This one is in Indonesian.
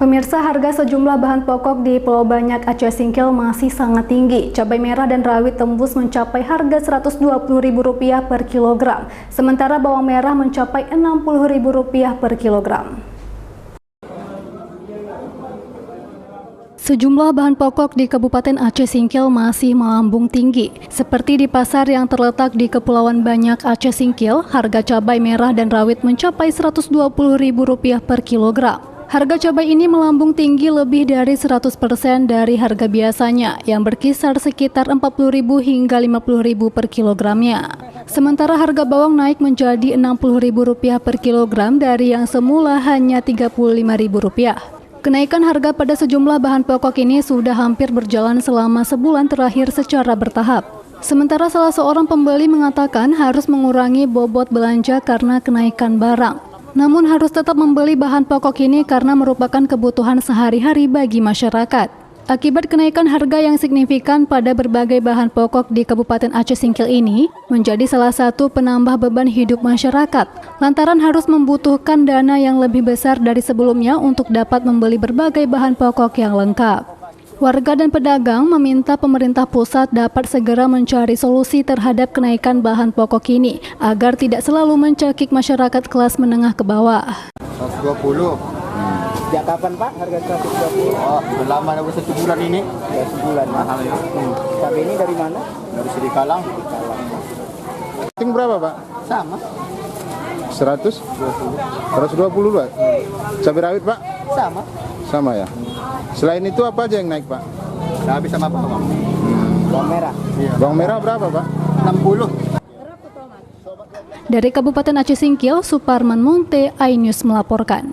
Pemirsa, harga sejumlah bahan pokok di Pulau Banyak, Aceh Singkil masih sangat tinggi. Cabai merah dan rawit tembus mencapai harga Rp120.000 per kilogram, sementara bawang merah mencapai Rp60.000 per kilogram. Sejumlah bahan pokok di Kabupaten Aceh Singkil masih melambung tinggi. Seperti di pasar yang terletak di Kepulauan Banyak, Aceh Singkil, harga cabai merah dan rawit mencapai Rp120.000 per kilogram. Harga cabai ini melambung tinggi lebih dari 100% dari harga biasanya, yang berkisar sekitar Rp40.000 hingga Rp50.000 per kilogramnya. Sementara harga bawang naik menjadi Rp60.000 per kilogram dari yang semula hanya Rp35.000. Kenaikan harga pada sejumlah bahan pokok ini sudah hampir berjalan selama sebulan terakhir secara bertahap. Sementara salah seorang pembeli mengatakan harus mengurangi bobot belanja karena kenaikan barang. Namun harus tetap membeli bahan pokok ini karena merupakan kebutuhan sehari-hari bagi masyarakat. Akibat kenaikan harga yang signifikan pada berbagai bahan pokok di Kabupaten Aceh Singkil ini menjadi salah satu penambah beban hidup masyarakat, lantaran harus membutuhkan dana yang lebih besar dari sebelumnya untuk dapat membeli berbagai bahan pokok yang lengkap. Warga dan pedagang meminta pemerintah pusat dapat segera mencari solusi terhadap kenaikan bahan pokok ini agar tidak selalu mencekik masyarakat kelas menengah ke bawah. 120. Sejak kapan Pak harga 120? Oh, sudah lama, udah 1 bulan ini. Ya, sebulan. Mahal ya. Cabai ini dari mana? Dari Sirikalang. Ting berapa Pak? Sama. 100? 120 Pak? Cabai rawit Pak? Sama. Sama ya? Selain itu apa aja yang naik Pak? Habis sama bawang. Bawang merah. Iya. Bawang merah berapa Pak? 60. Dari Kabupaten Aceh Singkil, Suparman Monte, iNews melaporkan.